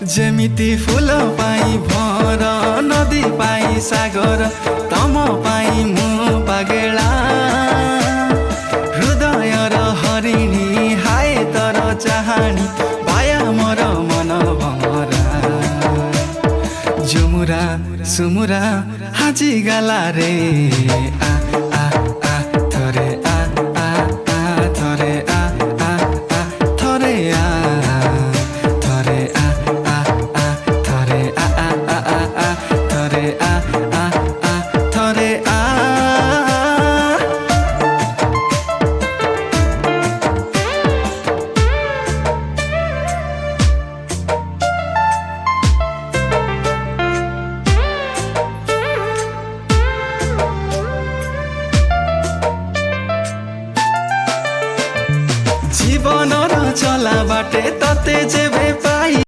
जेमिति फूल पाई भर नदी पाई सागर तम पाई मु पागेला हृदय र हरिणी हाय तर चाहनी पाया मोर मन भमरा जुमुरा सुमुरा हाजी गाला रे आ आ आ थरे आ आ आ थरे आ आ आ थरे आ थरे आ आ आ थरे आ आ आ आ थरे आ आ आ थरे आ जीवन र चला बाटे तते जे